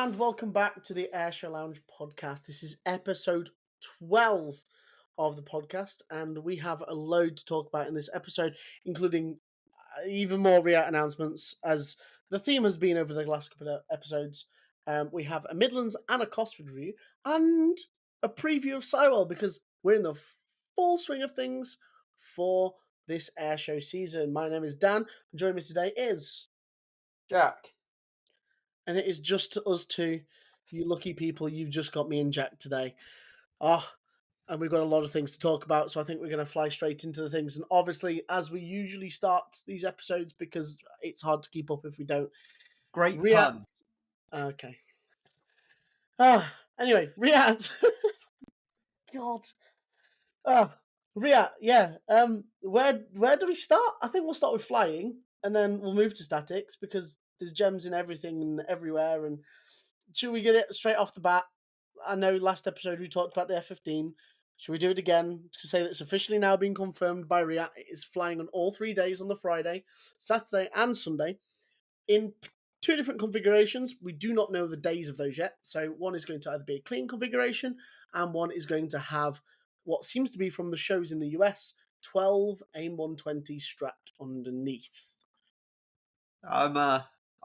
and welcome back to the Airshow Lounge podcast. This is episode 12 of the podcast, and we have a load to talk about in this episode, including even more RIAT announcements, as the theme has been over the last couple of episodes. We have a Midlands and a Cosford review, and a preview of Cywell, because we're in the full swing of things for this Airshow season. My name is Dan, and joining me today is... Jack. And it is just us two. You lucky people, you've just got me and Jack today. And we've got a lot of things to talk about, so I think we're going to fly straight into the things. And obviously, as we usually start these episodes, because it's hard to keep up if we don't. Great RIAT. pun. Okay. Anyway, RIAT. God. RIAT, yeah. Where do we start? I think we'll start with flying, and then we'll move to statics, because there's gems in everything and everywhere. And should we get it straight off the bat? I know last episode we talked about the F-15. Should we do it again to say that it's officially now been confirmed by RIAT? It is flying on all 3 days, on the Friday, Saturday, and Sunday, in two different configurations. We do not know the days of those yet. So one is going to either be a clean configuration, and one is going to have what seems to be, from the shows in the US, 12 AIM 120 strapped underneath.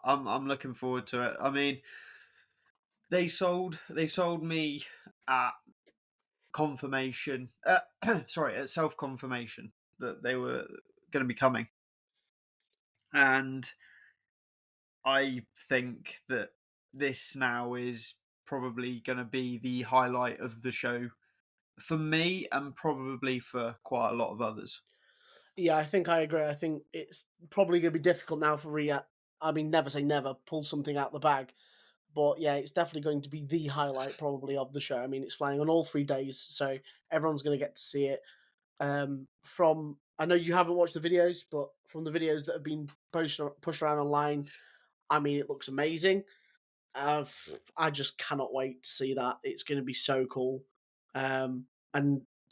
I'm looking forward to it. I mean, they sold me at confirmation. At self confirmation that they were going to be coming, and I think that this now is probably going to be the highlight of the show for me, and probably for quite a lot of others. Yeah, I think I agree. I think it's probably going to be difficult now for RIAT. I mean, never say never, pull something out the bag. But yeah, it's definitely going to be the highlight probably of the show. I mean, it's flying on all 3 days, so everyone's going to get to see it. From I know you haven't watched the videos, but from the videos that have been pushed around online, I mean, it looks amazing. I just cannot wait to see that. It's going to be so cool. And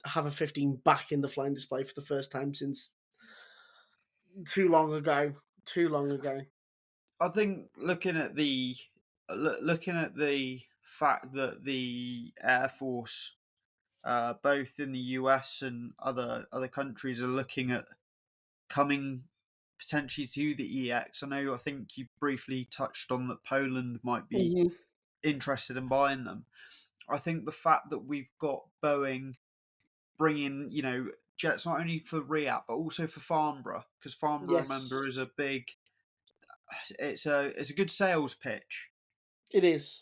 have a 15 back in the flying display for the first time since too long ago. Too long ago. I think looking at the fact that the Air Force, both in the US and other countries, are looking at coming potentially to the EX. I think you briefly touched on that Poland might be Mhm. interested in buying them. I think the fact that we've got Boeing bringing, jets not only for RIAT but also for Farnborough, because Farnborough, remember, Yes, is a big. It's a good sales pitch. it is.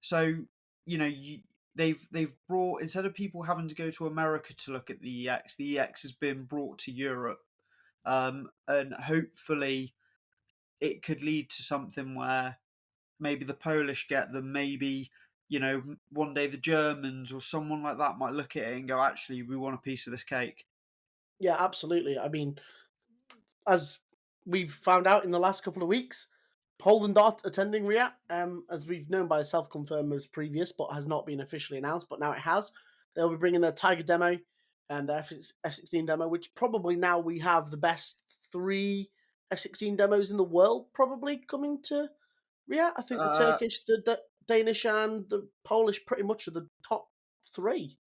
So they've brought, instead of people having to go to America to look at the EX has been brought to Europe, and hopefully it could lead to something where maybe the Polish get them, maybe one day the Germans or someone like that might look at it and go, actually, we want a piece of this cake. Yeah, absolutely. I mean, as we've found out in the last couple of weeks, Poland are attending RIAT, as we've known by self-confirmers previous, but has not been officially announced, but now it has. They'll be bringing their Tiger demo and their F-16 demo, which probably now we have the best 3 F-16 demos in the world probably coming to RIAT. I think the Uh, Turkish, the Danish, and the Polish pretty much are the top 3.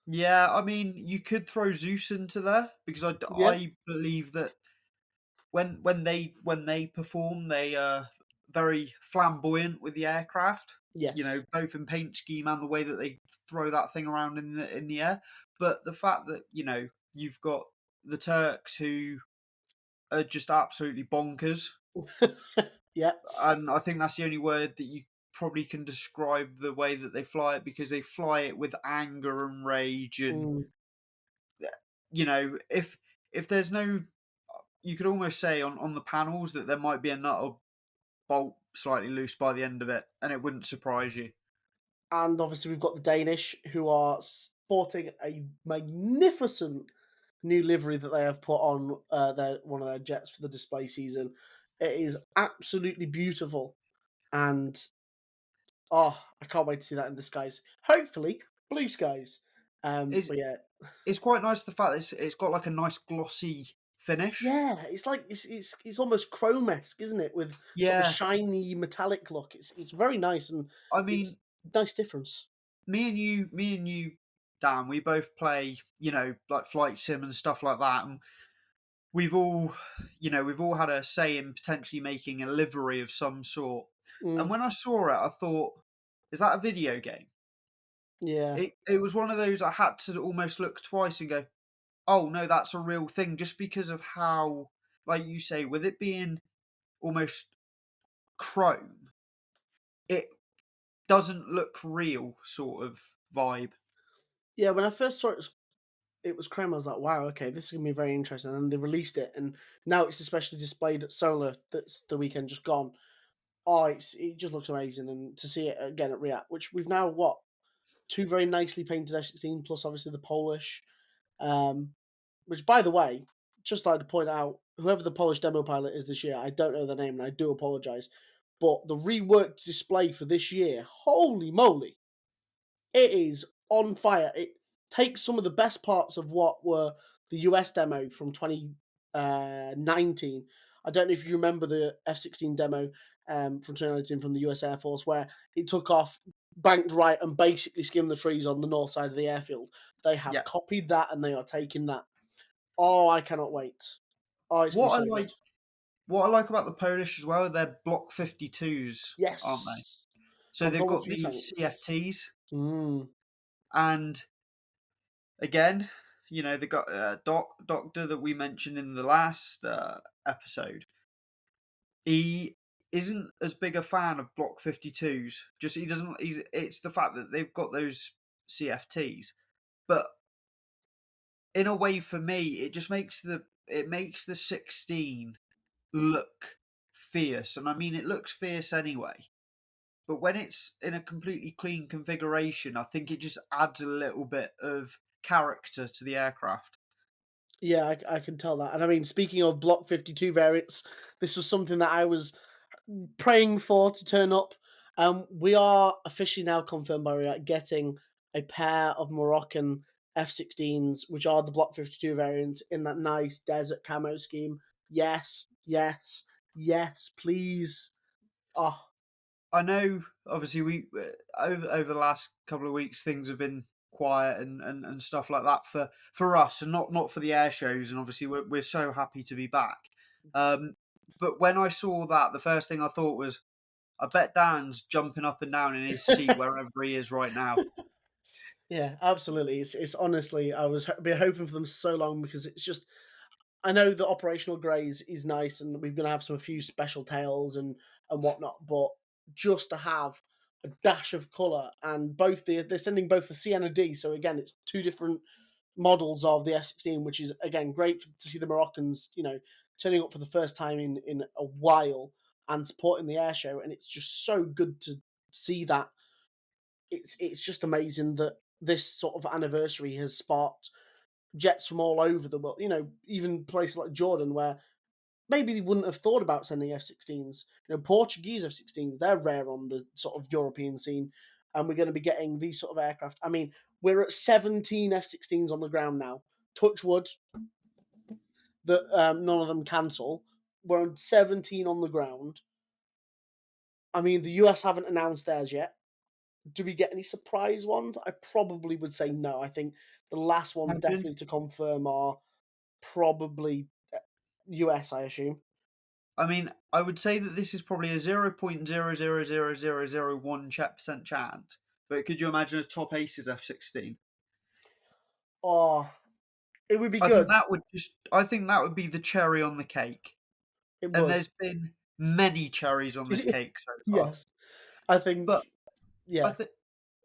yeah, I mean, you could throw Zeus into there because Yeah. I believe that when they perform, they are very flamboyant with the aircraft. Yes. Both in paint scheme and the way that they throw that thing around in the air. But the fact that you've got the Turks who are just absolutely bonkers, Yeah. and I think that's the only word that you probably can describe the way that they fly it, because they fly it with anger and rage. And Mm. if there's no, you could almost say on the panels that there might be a nut or bolt slightly loose by the end of it, and it wouldn't surprise you. And obviously, we've got the Danish, who are sporting a magnificent new livery that they have put on their one of their jets for the display season. It is absolutely beautiful, and I can't wait to see that in the skies. Hopefully, blue skies. It's But yeah, it's quite nice, the fact that it's got like a nice glossy finish. Yeah, it's like it's almost chrome-esque, isn't it? With sort of a Yeah, shiny metallic look. It's very nice and I it's mean, nice difference. me and you, Dan, we both play, like flight sim and stuff like that, and we've all, we've all had a say in potentially making a livery of some sort. And Mm, when I saw it, I thought, is that a video game? yeah, It was one of those I had to almost look twice and go, oh no, that's a real thing, just because of how, like you say, with it being almost chrome, it doesn't look real, sort of vibe. yeah. When I first saw it was Krem. I was like, wow, okay, this is gonna be very interesting. And then they released it, and now it's especially displayed at Solar. That's the weekend just gone. Oh, it just looks amazing, and to see it again at RIAT, which we've now what two very nicely painted F-16 plus obviously the Polish. Um, which by the way, just like to point out, whoever the Polish demo pilot is this year, I don't know their name, and I do apologise. But the reworked display for this year, holy moly, it is on fire. It takes some of the best parts of what were the US demo from 2019. I don't know if you remember the F-16 demo from 2019 from the US Air Force, where it took off, banked right, and basically skimmed the trees on the north side of the airfield. They have Yeah. copied that and they are taking that. Oh, I cannot wait. Oh, it's going What to I be so good. like what I like about the Polish as well, they're Block 52s, aren't they? Yes. So I've they've done a got few the tanks. CFTs, Mm. and again, they got Doctor that we mentioned in the last episode. He isn't as big a fan of Block 52s. Just he doesn't. It's the fact that they've got those CFTs, but in a way, for me, it makes the 16 look fierce, and I mean it looks fierce anyway. But when it's in a completely clean configuration, I think it just adds a little bit of character to the aircraft. Yeah, I can tell that. And I mean, speaking of Block 52 variants, this was something that I was praying for to turn up. We are officially now confirmed by RIAT getting a pair of Moroccan F-16s, which are the Block 52 variants in that nice desert camo scheme. Yes, yes, yes, please. Oh, I know, obviously, we over the last couple of weeks things have been quiet and stuff like that for us, and not for the air shows. And obviously, we're so happy to be back. Um, but when I saw that, the first thing I thought was, I bet Dan's jumping up and down in his seat wherever he is right now. yeah, absolutely. It's honestly, I was been hoping for them so long because it's just I know the operational greys is nice, and we're gonna have a few special tails and whatnot. But just to have a dash of color and they're sending both the C and a D. So again, it's two different models of the F-16, which is again great to see the Moroccans, turning up for the first time in a while and supporting the air show. And it's just so good to see that. It's just amazing that this sort of anniversary has sparked jets from all over the world. Even places like Jordan, where maybe they wouldn't have thought about sending F-16s. Portuguese F-16s, they're rare on the sort of European scene, and we're going to be getting these sort of aircraft. I mean, we're at 17 F-16s on the ground now. Touch wood that none of them cancel. We're on 17 on the ground. I mean, the US haven't announced theirs yet. Do we get any surprise ones? I probably would say no. I think the last ones Imagine. definitely to confirm are probably US, I assume. I mean, I would say that this is probably a 0.0000001% chance. But could you imagine a top aces F-16? Oh, it would be I think good. that would I think that would be the cherry on the cake. It And would. there's been many cherries on this cake so far. Yes. I think But I yeah. think,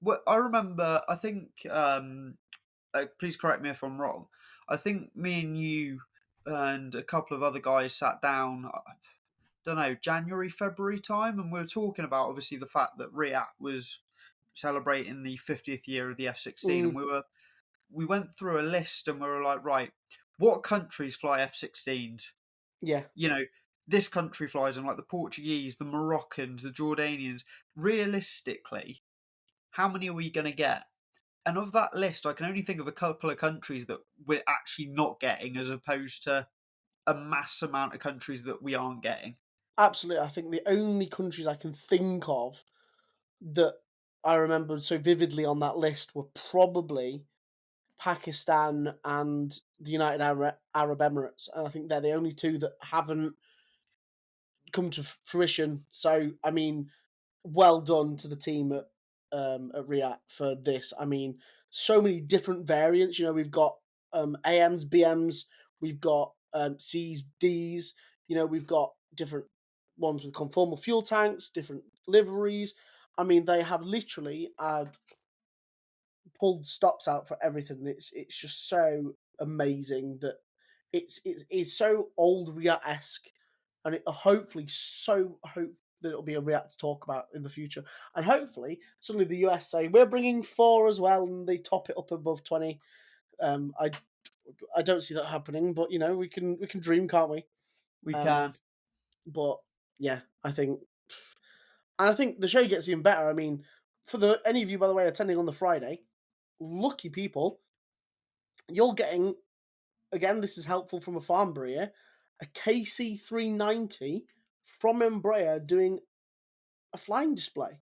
well, I remember, I think, please correct me if I'm wrong. I think me and you and a couple of other guys sat down, I don't know, January, February time, and we were talking about obviously the fact that RIAT was celebrating the 50th year of the F-16, and Mm, we went through a list and we were like, right, what countries fly F-16s? yeah. You know, this country flies them, like the Portuguese, the Moroccans, the Jordanians. Realistically, how many are we going to get? And of that list, I can only think of a couple of countries that we're actually not getting, as opposed to a mass amount of countries that we aren't getting. Absolutely, I think the only countries I can think of that I remember so vividly on that list were probably Pakistan and the United Arab Emirates, and I think they're the only 2 that haven't come to fruition. So, I mean, well done to the team at RIAT for this. I mean, so many different variants. You know, we've got AMs, BMs, we've got Cs, Ds. You know, we've got different ones with conformal fuel tanks, different liveries. I mean, they have literally pulled stops out for everything. It's just so amazing that it's so old RIAT esque, and it hopefully so hope that it'll be a RIAT to talk about in the future, and hopefully suddenly the US say we're bringing 4 as well, and they top it up above 20. Um, I I don't see that happening, but you know we can dream, can't we? We Um, can. but yeah, I think the show gets even better. I mean, for the any of you by the way attending on the Friday, lucky people, you're getting again, this is helpful from a farm here, a KC390 from Embraer doing a flying display.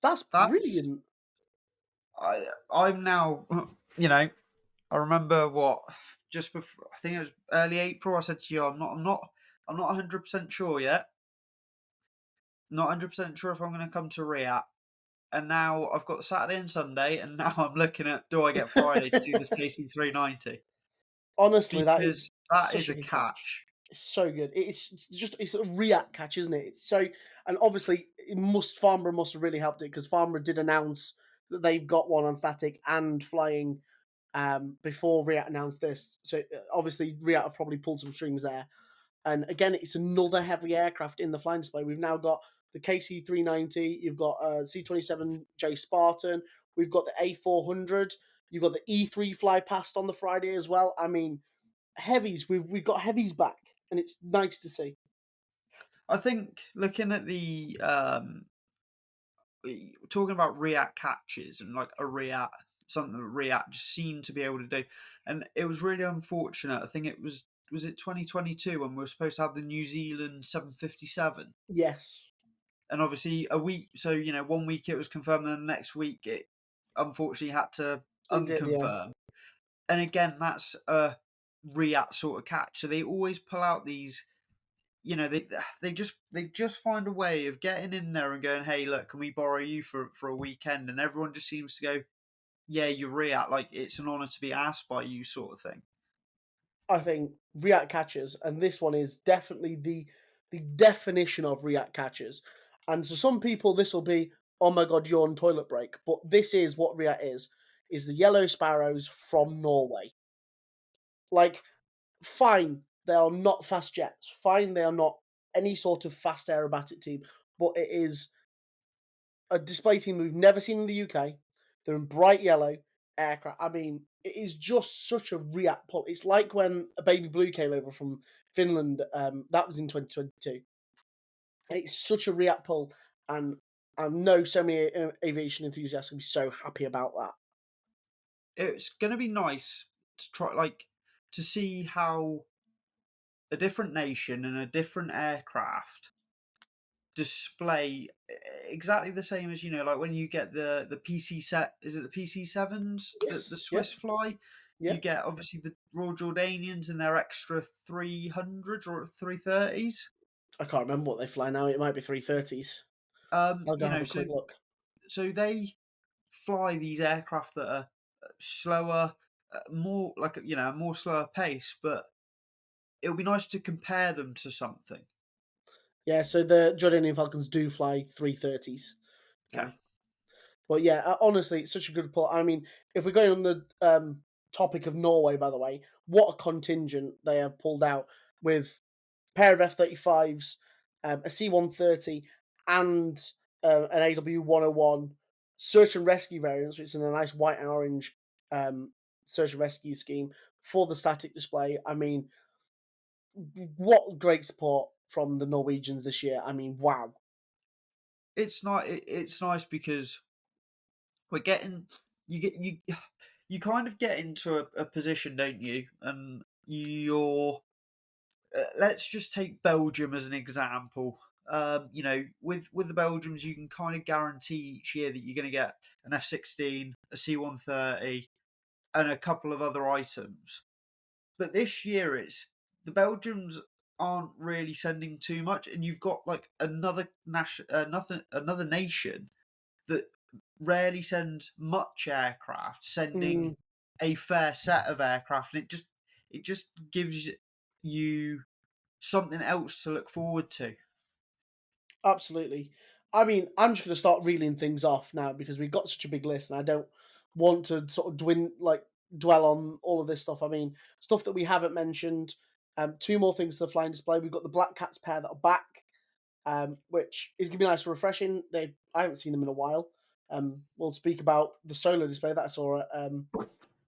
That's That's brilliant. I'm now, you know, I remember what just before, I think it was early April. I said to you, I'm not 100% sure yet. Not 100% sure if I'm going to come to RIAT. And now I've got Saturday and Sunday, and now I'm looking at, do I get Friday to do this KC390? Honestly, that is Because that such is a a good catch. catch. It's so good. It's a React catch, isn't it? It's so and obviously Farnborough must have really helped it because Farnborough did announce that they've got one on static and flying before React announced this. So obviously React have probably pulled some strings there. And again, it's another heavy aircraft in the flying display. We've now got the KC390, you've got C-27J Spartan, we've got the A400, you've got the E3 fly past on the Friday as well. I mean, heavies, we've got heavies back, and it's nice to see. I think looking at the talking about RIAT catches and like a RIAT, something that RIAT just seemed to be able to do, and it was really unfortunate. I think was it 2022 when we were supposed to have the New Zealand 757, Yes, and obviously a week. So you know, one week it was confirmed, and the next week it unfortunately had to it did. Yeah, unconfirm. And again, that's a RIAT sort of catch. So they always pull out these, you know, they just find a way of getting in there and going, hey, look, can we borrow you for a weekend? And everyone just seems to go, yeah, you're React, like it's an honour to be asked by you, sort of thing. I think React catches, and this one is definitely the definition of React catches. And to some people, this will be, oh my god, you're on toilet break. But this is what React is the yellow sparrows from Norway. Like, fine, they are not fast jets. Fine, they are not any sort of fast aerobatic team. But it is a display team we've never seen in the UK. They're in bright yellow aircraft. I mean, it is just such a React pull. It's like when a baby blue came over from Finland. That was in 2022. It's such a React pull, and I know so many aviation enthusiasts will be so happy about that. It's going to be nice to try, like, to see how a different nation and a different aircraft display exactly the same as, you know, like when you get the PC set, is it the PC7s, the Yes. Swiss Yep. fly? You Yep. get obviously the Royal Jordanians and their extra 300s or 330s. I can't remember what they fly now. It might be 330s. I'll go You have know, a quick look. so they fly these aircraft that are slower, more like, you know, a more slower pace, but it would be nice to compare them to something. Yeah, so the Jordanian Falcons do fly 330s. Okay. But yeah, honestly, it's such a good pull. I mean, if we're going on the topic of Norway, by the way, what a contingent they have pulled out with a pair of F-35s, a C-130, and an AW101 search and rescue variants, which is in a nice white and orange um, search and rescue scheme for the static display. I mean, what great support from the Norwegians this year. I mean, wow. It's not. It's nice because we're getting you get you kind of get into a position, don't you? And you're let's just take Belgium as an example. With the Belgians, you can kind of guarantee each year that you're going to get an F-16, a C-130, and a couple of other items. But this year, it's the Belgians aren't really sending too much, and you've got like another nation that rarely sends much aircraft, sending Mm, a fair set of aircraft, and it just gives you something else to look forward to. absolutely. I mean, I'm just going to start reeling things off now because we've got such a big list, and I don't want to sort of dwell on all of this stuff. I mean, stuff that we haven't mentioned. Two more things to the flying display. We've got the Black Cats pair that are back, which is going to be nice and refreshing. I haven't seen them in a while. We'll speak about the solar display that I saw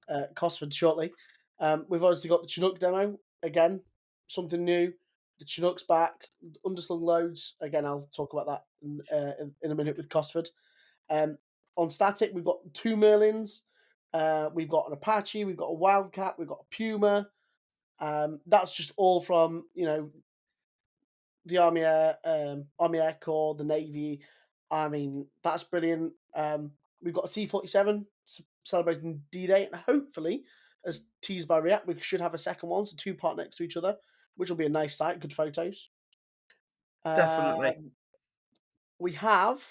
at Cosford shortly. We've obviously got the Chinook demo again, something new. The Chinook's back, underslung loads. Again, I'll talk about that in a minute with Cosford. Um, on static, we've got two Merlins. We've got an Apache. We've got a Wildcat. We've got a Puma. That's just all from the Army Air Corps, the Navy. I mean, that's brilliant. We've got a C-47 celebrating D-Day, and hopefully, as teased by RIAT, we should have a second one, so two part next to each other, which will be a nice sight, good photos. Uh, Definitely. we have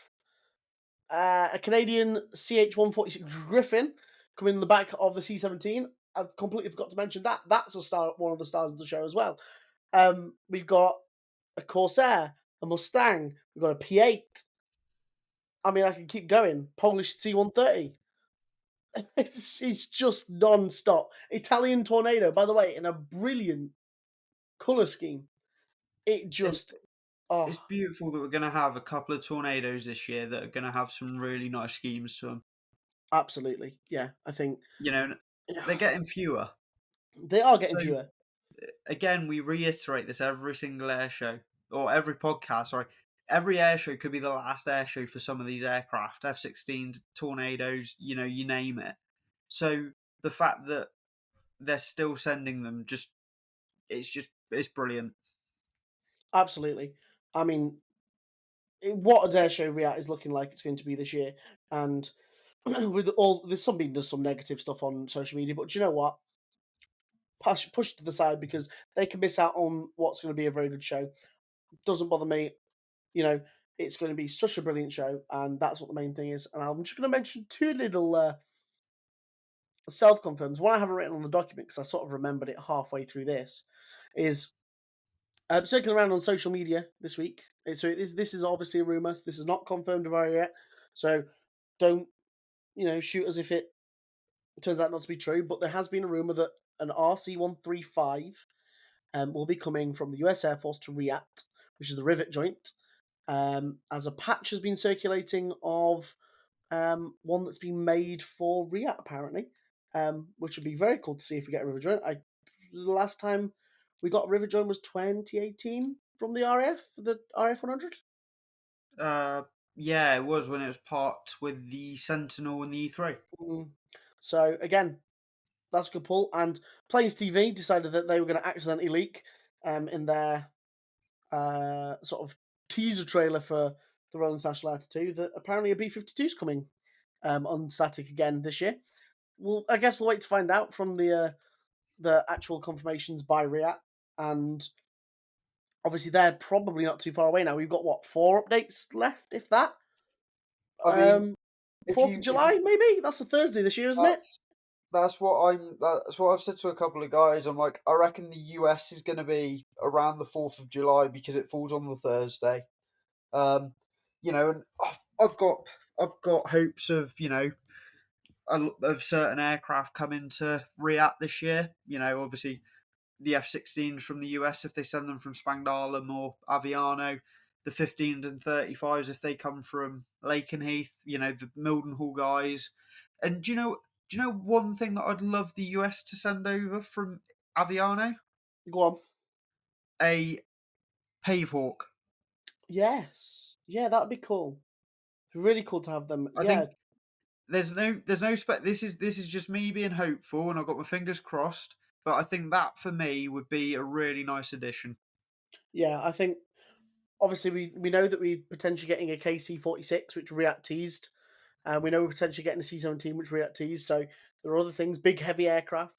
a Canadian CH-146 Griffin coming in the back of the C-17. I've completely forgot to mention that. That's one of the stars of the show as well. We've got a Corsair, a Mustang. We've got a P8. I mean, I can keep going. Polish C-130. It's just non-stop. Italian Tornado, by the way, in a brilliant color scheme. It It's just, oh, it's beautiful that we're going to have a couple of tornadoes this year that are going to have some really nice schemes to them. absolutely. Yeah, I think They're getting fewer. they are getting So fewer. again, we reiterate this every single air show or every podcast. Sorry, every air show could be the last air show for some of these aircraft, F-16s, tornadoes. You name it. So the fact that they're still sending them, it's brilliant. Absolutely. I mean, what a dare show React is looking like it's going to be this year. And with all, there's some negative stuff on social media, but do you know what? Push it to the side because they can miss out on what's going to be a very good show. Doesn't bother me. You know, it's going to be such a brilliant show, and that's what the main thing is. And I'm just going to mention two little self confirms. One I haven't written on the document because I sort of remembered it halfway through this is circling around on social media this week. So this is obviously a rumor. So this is not confirmed by yet. So don't shoot as if it turns out not to be true. But there has been a rumor that an RC-135 will be coming from the US Air Force to RIAT, which is the rivet joint, as a patch has been circulating of one that's been made for RIAT apparently, which would be very cool to see if we get a rivet joint. The last time we got a rivet joint was 2018 from the RF 100. Uh, yeah, it was when it was parked with the Sentinel and the E3. Mm. So again, that's a good pull. And Plains TV decided that they were going to accidentally leak in their sort of teaser trailer for the Royal International Air 2 that apparently a B-52 is coming on static again this year. Well, I guess we'll wait to find out from the actual confirmations by RIAT, and obviously they're probably not too far away now. We've got what, 4 updates left, if that. I mean, Um, if 4th of if you July, maybe that's a Thursday this year, isn't it? that's that's what I've said to a couple of guys. I'm like, I reckon the US is going to be around the 4th of July because it falls on the Thursday. Um, and I've got I've got hopes of of certain aircraft coming to RIAT this year. Obviously the F-16s from the US if they send them from Spangdahlem or Aviano, the 15s and 35s if they come from Lakenheath. The Mildenhall guys. And do you know one thing that I'd love the US to send over from Aviano? Go on. A Pavehawk. Yes. Yeah, that'd be cool. Really cool to have them. I Yeah. think there's no spec. This is just me being hopeful, and I've got my fingers crossed. but I think that for me would be a really nice addition. Yeah, I think obviously we know that we're potentially getting a KC-46, which RIAT teased. We know we're potentially getting a C-17, which RIAT teased. So there are other things, big heavy aircraft.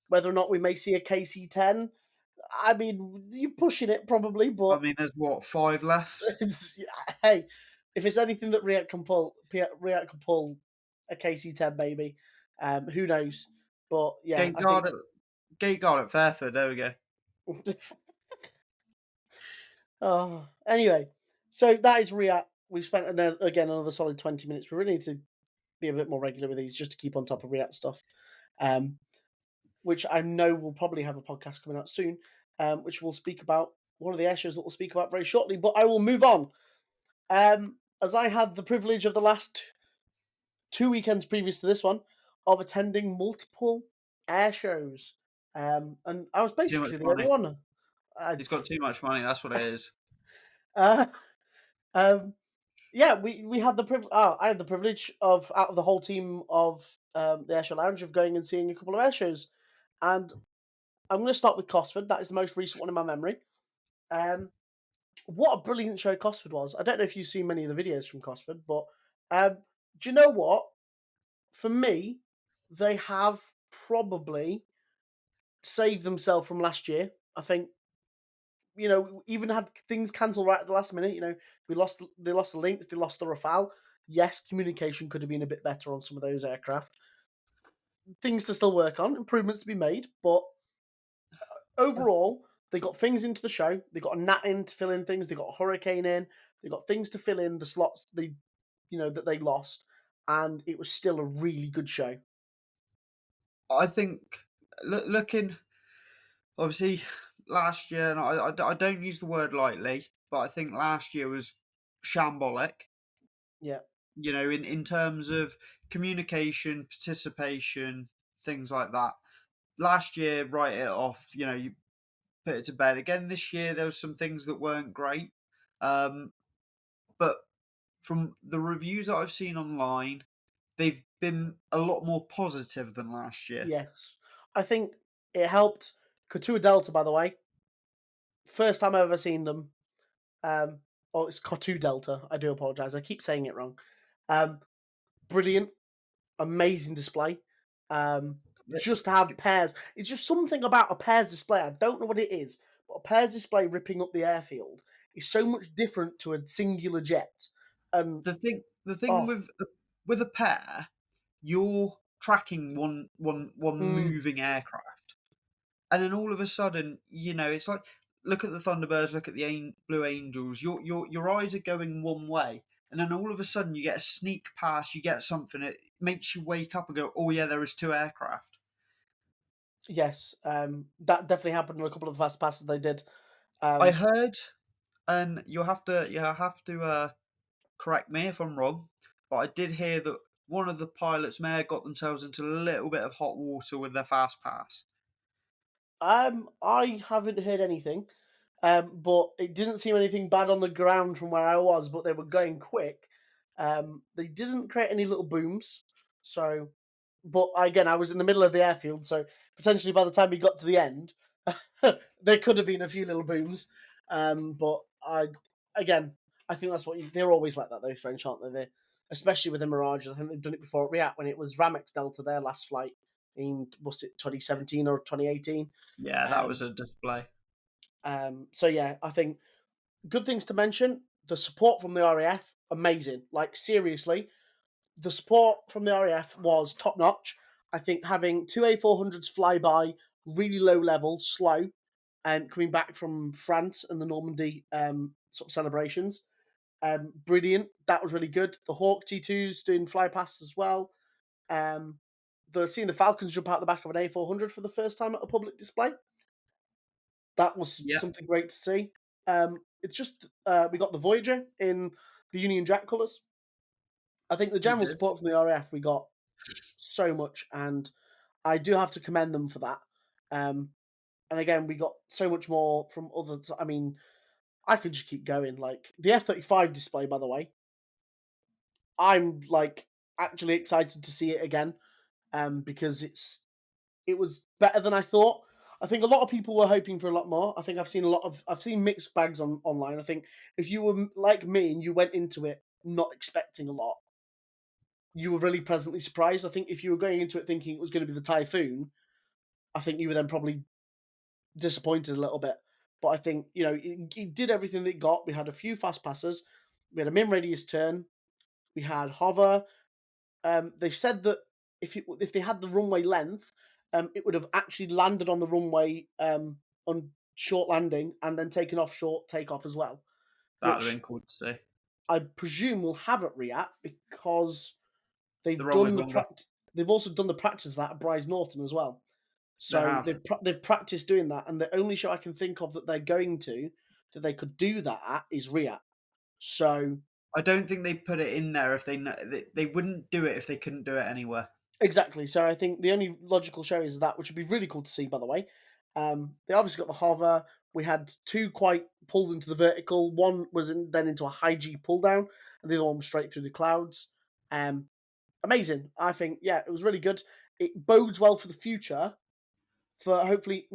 Whether or not we may see a KC-10, I mean, you're pushing it probably, I but mean, there's what, 5 left? hey, if it's anything that RIAT can pull a KC-10 maybe. Who knows? But yeah, Gate I think. guard at Gate guard at Fairford, there we go. Oh, anyway, so that is RIAT. We've spent again another solid 20 minutes. We really need to be a bit more regular with these just to keep on top of RIAT stuff. Um, which I know we'll probably have a podcast coming out soon, which will speak about one of the air shows that we'll speak about very shortly. But I will move on. As I had the privilege of the last 2 weekends previous to this one of attending multiple air shows, and I was Too much basically the only money. one. I, He's got too much money, that's what it is. uh, um, yeah, we had the I had the privilege of out of the whole team of the Airshow Lounge of going and seeing a couple of air shows, and I'm going to start with Cosford. That is the most recent one in my memory. Um, what a brilliant show Cosford was! I don't know if you've seen many of the videos from Cosford, but um, do you know what? For me, they have probably saved themselves from last year. I think we even had things cancelled right at the last minute. They lost the links, they lost the Rafale. Yes, communication could have been a bit better on some of those aircraft. Things to still work on, improvements to be made, but I th overall, they got things into the show. They got a Nat in to fill in things. They got a Hurricane in. They got things to fill in the slots that they lost, and it was still a really good show. I think looking obviously last year, and I don't use the word lightly, but I think last year was shambolic, Yeah. in terms of communication, participation, things like that. Last year, write it off, you put it to bed. Again, this year, there was some things that weren't great. Um, but from the reviews that I've seen online, they've been a lot more positive than last year. Yes. I think it helped. Couture Delta, by the way, first time I've ever seen them. Oh, it's Couture Delta. I do apologize. I keep saying it wrong. Um, Brilliant, amazing display. Yeah. Just to have pairs. It's just something about a pairs display. I don't know what it is, but a pairs display ripping up the airfield is so much different to a singular jet. And The thing oh, with a pair, you're tracking one mm, moving aircraft, and then all of a sudden, it's like look at the Thunderbirds, look at the Blue Angels. Your eyes are going one way, and then all of a sudden you get a sneak pass, you get something. It makes you wake up and go, "Oh yeah, there is two aircraft." yes, that definitely happened in a couple of the fast passes they did. I Um, heard, and you have to correct me if I'm wrong, but I did hear that one of the pilots may have got themselves into a little bit of hot water with their fast pass. I haven't heard anything. But it didn't seem anything bad on the ground from where I was, but they were going quick. They didn't create any little booms. So, but again, I was in the middle of the airfield, so potentially by the time we got to the end, there could have been a few little booms. But again, I think that's they're always like that, though, French, aren't they? Especially with the Mirages. I think they've done it before at RIAT when it was Ramex Delta, their last flight in, was it 2017 or 2018? Yeah, that Um, was a display. so yeah, I think good things to mention. The support from the RAF, amazing. Like seriously, the support from the RAF was top notch. I think having two A400s fly by, really low level, slow, and coming back from France and the Normandy sort of celebrations, brilliant. That was really good. The Hawk T2s doing fly passes as well. Um, seeing the Falcons jump out the back of an A400 for the first time at a public display. That was Yeah, something great to see. It's just we got the Voyager in the Union Jack colours. I think the we general did. support from the RAF we got so much, and I do have to commend them for that. And again, we got so much more from others. I mean, I could just keep going. Like the F-35 display, by the way, I'm like actually excited to see it again because it was better than I thought. I think a lot of people were hoping for a lot more. I think I've seen mixed bags online. I think if you were like me and you went into it not expecting a lot, you were really pleasantly surprised. I think if you were going into it thinking it was going to be the typhoon, I think you were then probably disappointed a little bit. But I think it did everything that it got. We had a few fast passes, we had a min radius turn, we had hover. They've said that if they had the runway length, it would have actually landed on the runway on short landing and then taken off short takeoff as well, That'd have which been cool to see. I presume will have at RIAT because The they've runway's done the longer. practice. They've also done the practice of that at Bryce Norton as well. They So have. they've practiced doing that, and the only show I can think of that they're going to that they could do that at is RIAT. So I don't think they put it in there if they wouldn't do it if they couldn't do it anywhere. exactly. So I think the only logical show is that, which would be really cool to see, by the way. They obviously got the hover. We had two quite pulls into the vertical. One was then into a high G pull down, and the other one was straight through the clouds. Um, Amazing. I think, yeah, it was really good. It bodes well for the future for hopefully,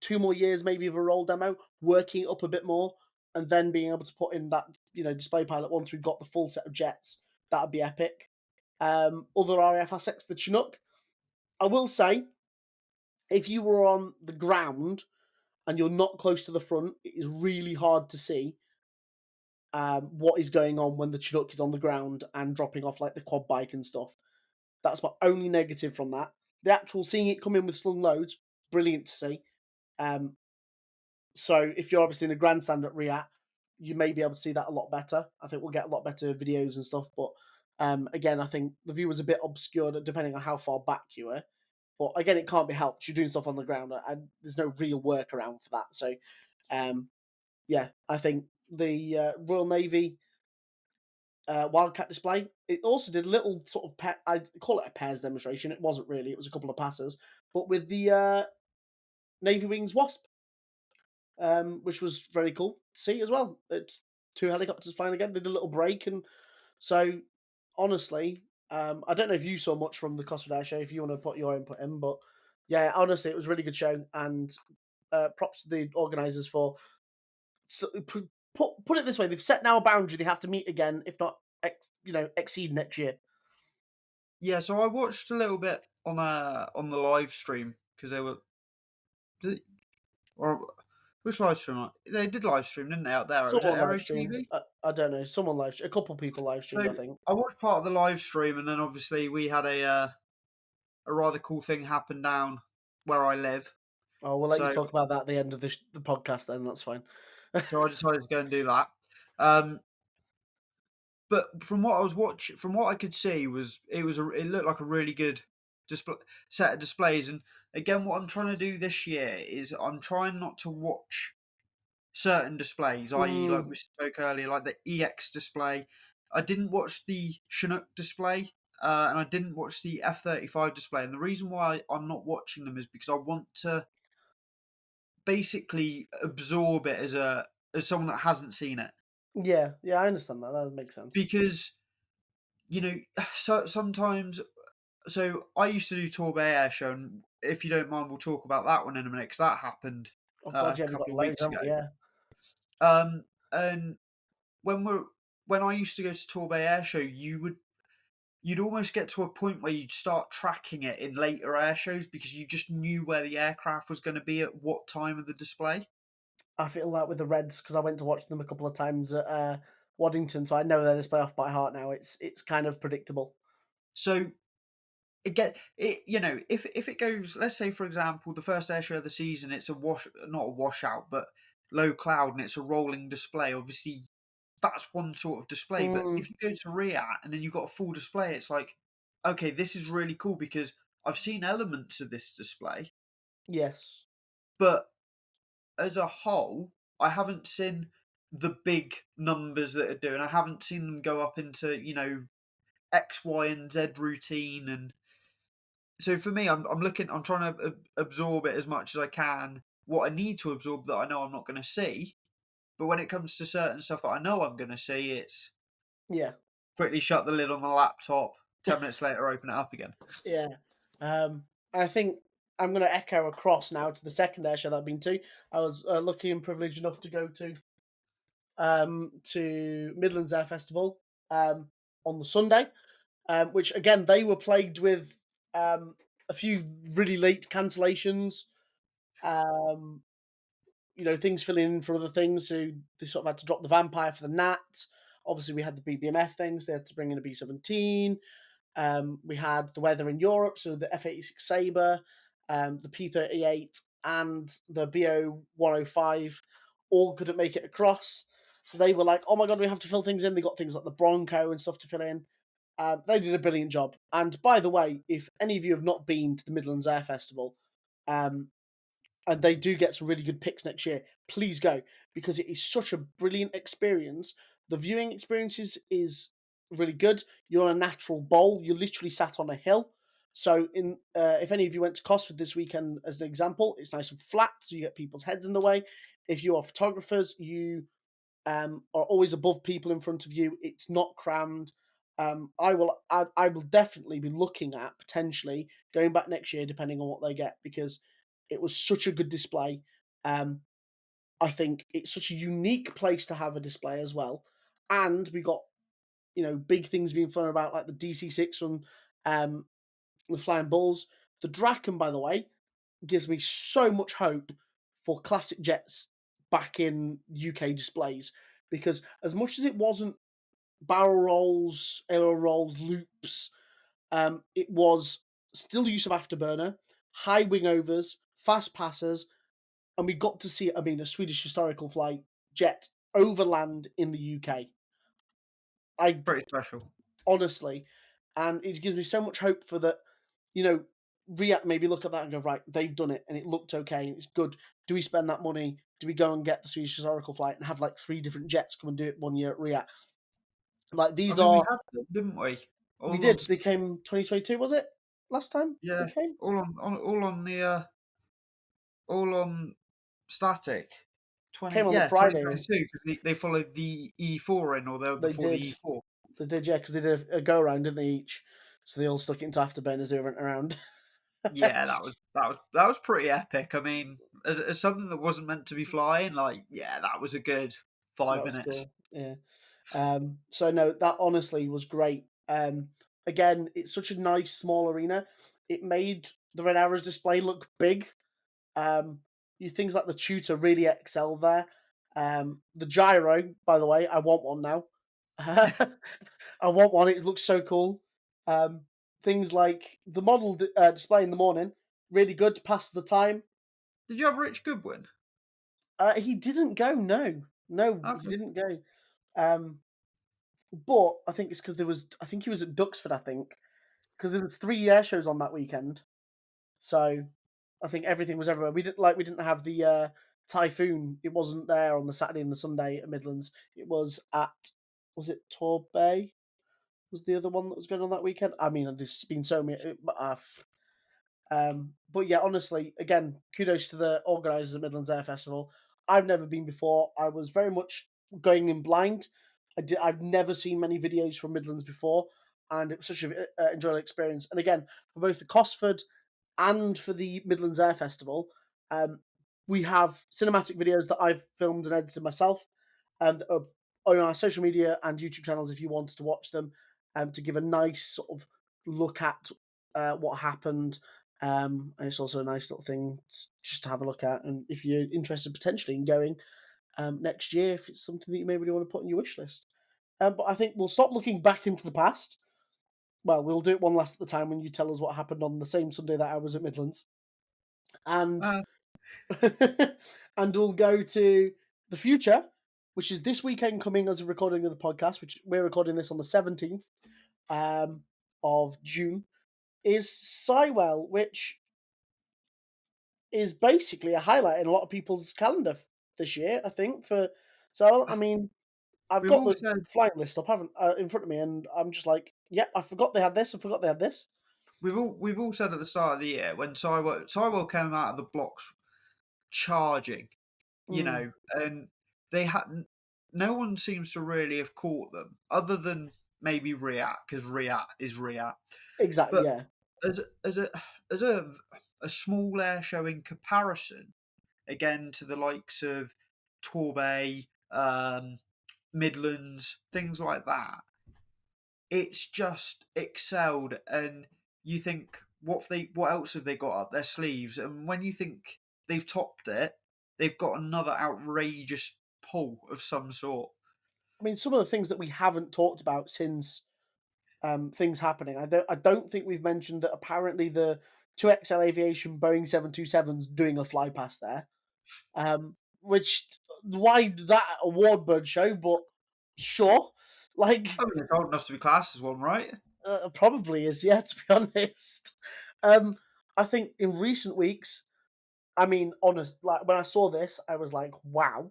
2 more years maybe of a roll demo, working it up a bit more, and then being able to put in that, display pilot once we've got the full set of jets. That'd be epic. Other RAF assets, the Chinook. I will say, if you were on the ground and you're not close to the front, it is really hard to see what is going on when the Chinook is on the ground and dropping off like the quad bike and stuff. That's my only negative from that. The actual seeing it come in with slung loads, brilliant to see. Um, so if you're obviously in a grandstand at RIAT, you may be able to see that a lot better. I think we'll get a lot better videos and stuff. But again, I think the view was a bit obscured depending on how far back you were. But again, it can't be helped. You're doing stuff on the ground, and there's no real workaround for that. So, um, yeah, I think the Royal Navy Wildcat display. It also did a little sort of I'd call it a pairs demonstration. It wasn't really. It was a couple of passes, but with the Navy Wings Wasp, which was very cool to see as well. It's two helicopters flying again. They did a little break, and so honestly, I don't know if you saw much from the Cosford Air Show. If you want to put your input in, but yeah, honestly, it was a really good show, and props to the organisers for put it this way: they've set now a boundary. They have to meet again, if not exceed next year. Yeah, so I watched a little bit on the live stream because they were did it- or which live stream? They did live stream, didn't they? Out there, was it Someone live Aero streamed. TV? I don't know. Someone a couple people live streamed. So I think. I watched part of the live stream, and then obviously we had a rather cool thing happen down where I live. Oh, we'll let you So talk about that at the end of the podcast. Then that's fine. I decided to go and do that. Um, but from what I was watching, from what I could see, it looked like a really good display, set of displays. And again, what I'm trying to do this year is I'm trying not to watch certain displays, i.e., like Mm, we spoke earlier, like the EX display. I didn't watch the Chinook display, and I didn't watch the F-35 display. And the reason why I'm not watching them is because I want to basically absorb it as someone that hasn't seen it. yeah, yeah, I understand that. That makes sense. Because you know, so sometimes. So I used to do Torbay Air Show, and if you don't mind, we'll talk about that one in a minute because that happened Oh god, a yeah, we've got couple of loads, weeks haven't ago. we? Yeah. And when we're when I used to go to Torbay Air Show, you'd almost get to a point where you'd start tracking it in later air shows because you just knew where the aircraft was going to be at what time of the display. I feel that with the Reds because I went to watch them a couple of times at Waddington, so I know their display off by heart now. It's kind of predictable. So if it goes, let's say for example, the first air show of the season, it's a wash, not a washout, but low cloud, and it's a rolling display. Obviously, that's one sort of display. But Mm, if you go to RIAT and then you've got a full display, it's like, okay, this is really cool because I've seen elements of this display, yes. but as a whole, I haven't seen the big numbers that are doing. I haven't seen them go up into X, Y, and Z routine. And so for me, I'm trying to absorb it as much as I can. What I need to absorb that I know I'm not going to see. But when it comes to certain stuff that I know I'm going to see, it's Yeah. quickly shut the lid on the laptop. 10 minutes later, open it up again. Yeah. I think. I'm going to echo across now to the second air show that I've been to. I was lucky and privileged enough to go to Midlands Air Festival on the Sunday, which again they were plagued with um, a few really late cancellations. Um, things filling in for other things. So they sort of had to drop the Vampire for the Nat. Obviously, we had the BBMF things. They had to bring in a B-17. We had the weather in Europe, so the F-86 Sabre, the P-38, and the BO-105 all couldn't make it across. So they were like, "Oh my god, we have to fill things in." They got things like the Bronco and stuff to fill in. They did a brilliant job. And by the way, if any of you have not been to the Midlands Air Festival, um, and they do get some really good picks next year, please go because it is such a brilliant experience. The viewing experience is really good. You're on a natural bowl. You're literally sat on a hill. So, if any of you went to Cosford this weekend, as an example, it's nice and flat, so you get people's heads in the way. If you are photographers, you are always above people in front of you. It's not crammed. I will definitely be looking at potentially going back next year, depending on what they get, because it was such a good display. Um, I think it's such a unique place to have a display as well, and we got big things being flown about like the DC-6 from um, the Flying Bulls. The Draken, by the way, gives me so much hope for classic jets back in UK displays because as much as it wasn't barrel rolls, aero rolls, loops, it was still use of afterburner, high wing overs, fast passes, and we got to see, I mean, a Swedish historical flight jet overland in the UK. I Pretty special. honestly, and it gives me so much hope for that. You know, RIAT maybe look at that and go, right, they've done it and it looked okay and it's good. Do we spend that money? Do we go and get the Swedish historical flight and have like three different jets come and do it one year at RIAT? Like I these mean, we are, had them, didn't we? we All on, did. They came 2022, was it? Last time they yeah, came, all on the all on static. came on the Yeah, Friday. 2022 because they followed the E4 in, or they were They before the did. E4. They did, yeah, because they did a go around, didn't they? Each, so they all stuck it into afterburners. They went around. Yeah, that was pretty epic. I mean, as something that wasn't meant to be flying, like yeah, that was a good That five was minutes. cool. Yeah. So no, that honestly was great. Again, it's such a nice small arena. It made the Red Arrows display look big. Um, things like the tutor really excel there. The gyro, by the way, I want one now. I want one. It looks so cool. Um, things like the model display in the morning, really good to pass the time. Did you have Rich Goodwin? He didn't go. No, no, he Okay. didn't go. Um, but I think it's because there was. I think he was at Duxford. I think because there was three air shows on that weekend. So I think everything was everywhere. We didn't have the Typhoon. It wasn't there on the Saturday and the Sunday at Midlands. It was at, was it Torbay? Was the other one that was going on that weekend? I mean, there's been so many. But yeah, honestly, again, kudos to the organisers of Midlands Air Festival. I've never been before. I was very much going in blind. I've never seen many videos from Midlands before, and it was such an enjoyable experience. And again, for both the Cosford and for the Midlands Air Festival, um, we have cinematic videos that I've filmed and edited myself, that are on our social media and YouTube channels if you wanted to watch them, to give a nice sort of look at what happened. And it's also a nice little thing just to have a look at. And if you're interested potentially in going next year, if it's something that you maybe want to put on your wish list. But I think we'll stop looking back into the past. Well, we'll do it one last at the time when you tell us what happened on the same Sunday that I was at Midlands. And Uh, and we'll go to the future, which is this weekend coming as a recording of the podcast, which we're recording this on the 17th of June, is Sywell, which is basically a highlight in a lot of people's calendar this year, I think. So, I mean, I've we've got all the said flight list up, haven't in front of me, and I'm just like, yep, I forgot they had this. I forgot they had this. we've all said at the start of the year when Taiwo came out of the blocks charging, Mm, and they hadn't. No one seems to really have caught them, other than maybe RIAT, because RIAT is RIAT. exactly. But Yeah. as a as a small air show in comparison, again, to the likes of Torbay, Midlands, things like that, it's just excelled. And you think, what else have they got up their sleeves? And when you think they've topped it, they've got another outrageous pull of some sort. I mean, some of the things that we haven't talked about since things happening. I don't think we've mentioned that apparently the 2XL Aviation Boeing 727's doing a fly past there. Which why that award bird show? But sure, like I mean, it's old enough to be classed as one, right? probably is. Yeah, to be honest. Um, I think in recent weeks, I mean, honest, like when I saw this, I was like, wow.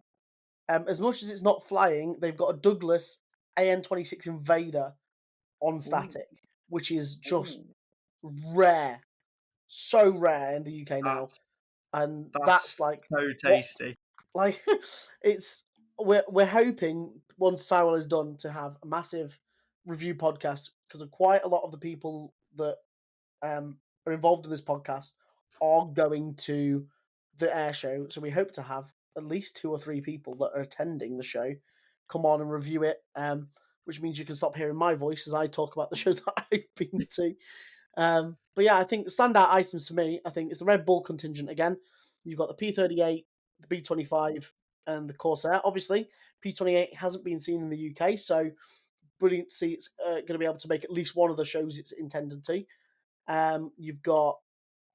As much as it's not flying, they've got a Douglas AN-26 Invader on Ooh, static, which is just ooh, rare, so rare in the UK now, that's and that's that's like so what tasty. like it's we're hoping once Cywell is done to have a massive review podcast because of quite a lot of the people that are involved in this podcast are going to the air show. So we hope to have at least two or three people that are attending the show come on and review it. Which means you can stop hearing my voice as I talk about the shows that I've been to. But yeah, I think standout items for me, I think it's the Red Bull contingent again. You've got the P38, the B25, and the Corsair. Obviously, P28 hasn't been seen in the UK, so brilliant to see it's going to be able to make at least one of the shows it's intended to. You've got,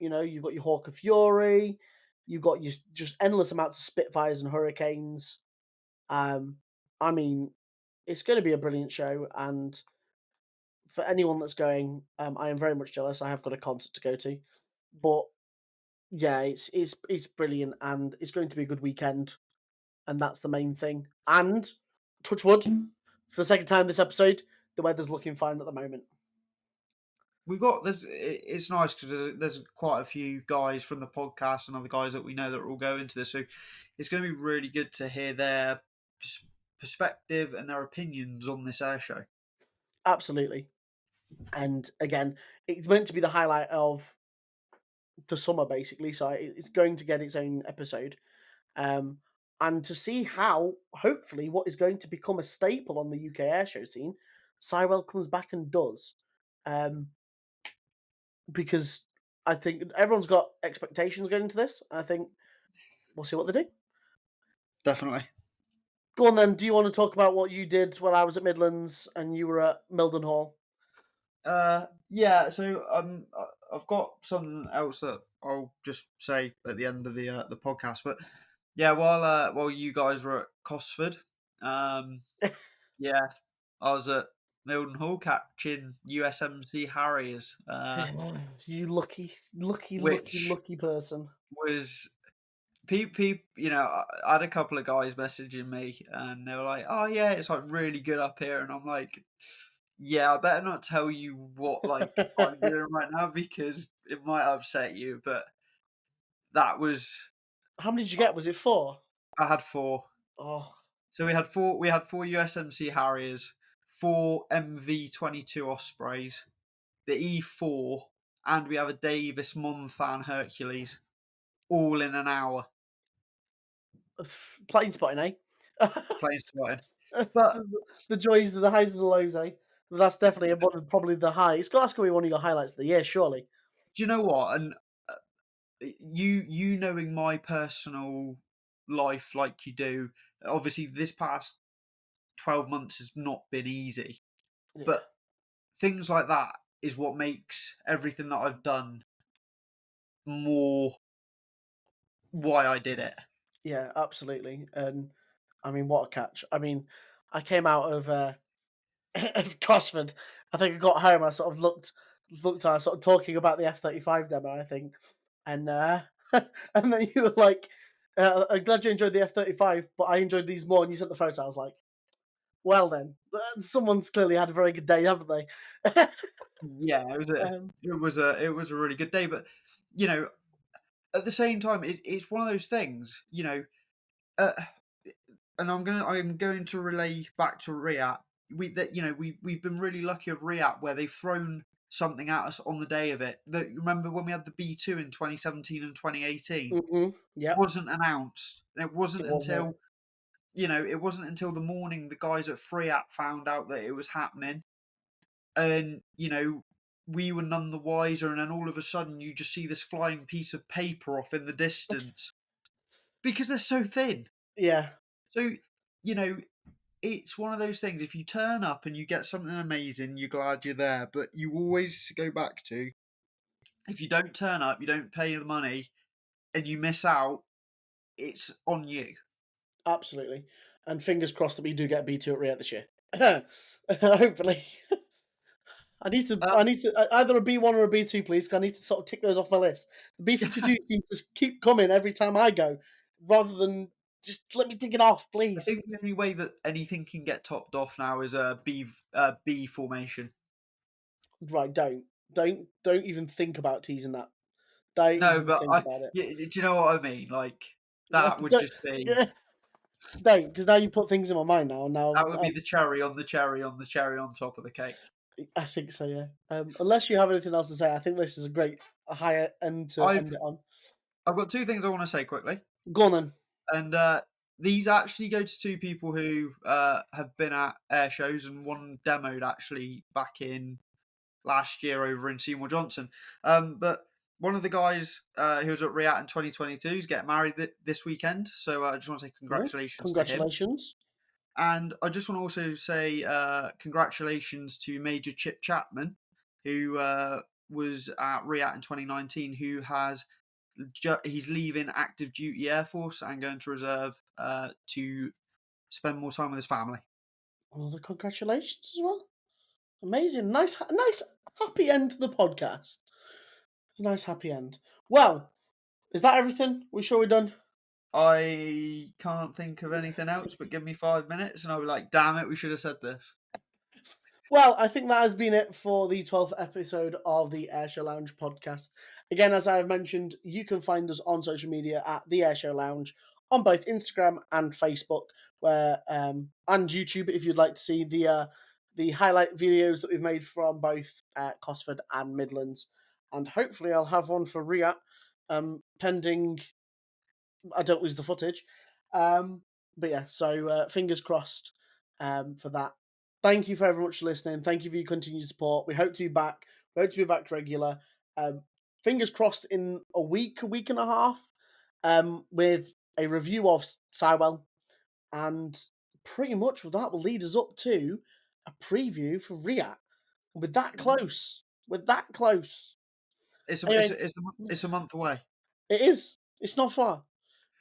you've got your Hawker Fury, you've got your just endless amounts of Spitfires and Hurricanes. Um, I mean, it's going to be a brilliant show, and for anyone that's going, I am very much jealous. I have got a concert to go to, but yeah, it's brilliant, and it's going to be a good weekend, and that's the main thing. And touch wood, for the second time this episode, the weather's looking fine at the moment. We've got there's it's nice because there's quite a few guys from the podcast and other guys that we know that are all going to this, so it's going to be really good to hear their perspective and their opinions on this air show. Absolutely. And again, it's meant to be the highlight of the summer, basically. So it's going to get its own episode. Um, and to see how, hopefully, what is going to become a staple on the UK airshow scene, Cywell comes back and does. Um, because I think everyone's got expectations going into this. I think we'll see what they do. Definitely. Go on then. Do you want to talk about what you did when I was at Midlands and you were at Mildenhall? Yeah. So I've got something else that I'll just say at the end of the podcast. But yeah, while you guys were at Cosford, um, yeah, I was at Milden Hall catching USMC Harriers, You lucky, lucky, lucky, which lucky person. was peep. You know, I had a couple of guys messaging me, and they were like, "Oh yeah, it's like really good up here," and I'm like, "Yeah, I better not tell you what like I'm doing right now because it might upset you." But that was How many did you get? Was it four? I had four. Oh, So we had four USMC Harriers, four MV-22 Ospreys, the E4, and we have a Davis Monthan Hercules, all in an hour plane spotting, eh? playing Spartan. But The joys, the highs, and the lows, eh? That's definitely one of probably the high. That's going to be one of your highlights of the year, surely. do you know what? And you knowing my personal life like you do, obviously this past 12 months has not been easy. Yeah, But things like that is what makes everything that I've done more why I did it. yeah, absolutely. And I mean, what a catch! I mean, I came out of of Cosford. I think I got home. I sort of looked at her, sort of talking about the F-35 demo. I think, and and then you were like, "I'm glad you enjoyed the F-35, but I enjoyed these more." And you sent the photo. I was like, "Well, then, someone's clearly had a very good day, haven't they?" Yeah, um, it was a really good day, but you know, at the same time, it's one of those things, uh, and I'm going to relay back to RIAT. We've been really lucky of RIAT where they've thrown something at us on the day of it. Remember when we had the B2 in 2017 and 2018? Yep. Wasn't announced. And it wasn't It was not. until, it wasn't until the morning the guys at RIAT found out that it was happening. And, we were none the wiser. And then all of a sudden you just see this flying piece of paper off in the distance because they're so thin. Yeah, So, you know, it's one of those things. If you turn up and you get something amazing, you're glad you're there. But you always go back to, if you don't turn up, you don't pay the money, and you miss out, it's on you. absolutely. And fingers crossed that we do get a B2 at RIAT this year. Hopefully. I Um, need to either a B1 or a B2, please. 'Cause I need to sort of tick those off my list. The B52 seems to keep coming every time I go, rather than just let me tick it off, I please. think the only way that anything can get topped off now is a B formation. Right, don't even think about teasing that. Don't No, even but think about it. do you know what I mean? Like that would Don't, just be yeah, don't, because now you put things in my mind now. And now that would be the cherry on the cherry on the cherry on top of the cake. I think so, yeah. Unless you have anything else to say, I think this is a higher end to I've end it on. I've got two things I want to say quickly, Go on then. and these actually go to two people who have been at air shows, and one demoed actually back in last year over in Seymour Johnson. But one of the guys who was at RIAT in 2022 is getting married this weekend, so I just want to say Oh, congratulations to him. congratulations. And I just want to also say congratulations to Major Chip Chapman, who was at RIAT in 2019, who he's leaving active duty Air Force and going to reserve to spend more time with his family. Well, the congratulations as well. Amazing. Nice, happy end to the podcast. Nice, happy end. Well, is that everything? We sure we're done? I can't think of anything else, but give me 5 minutes, and I'll be like, "Damn it, we should have said this." Well, I think that has been it for the 12th episode of the Airshow Lounge podcast. Again, as I have mentioned, you can find us on social media at the Airshow Lounge on both Instagram and Facebook, where and YouTube if you'd like to see the highlight videos that we've made from both Cosford and Midlands. And hopefully, I'll have one for RIAT, pending I don't lose the footage. But yeah, so fingers crossed for that. Thank you very much for listening. Thank you for your continued support. We hope to be back. We hope to be back regular. Um, Fingers crossed in a week and a half, with a review of Sywell. And pretty much that will lead us up to a preview for RIAT. With that Mhm. close. With that close. Anyway, It's a month away. it is. It's not far.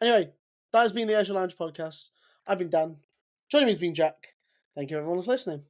Anyway, that has been the Azure Lounge podcast. I've been Dan. Joining me has been Jack. Thank you everyone for listening.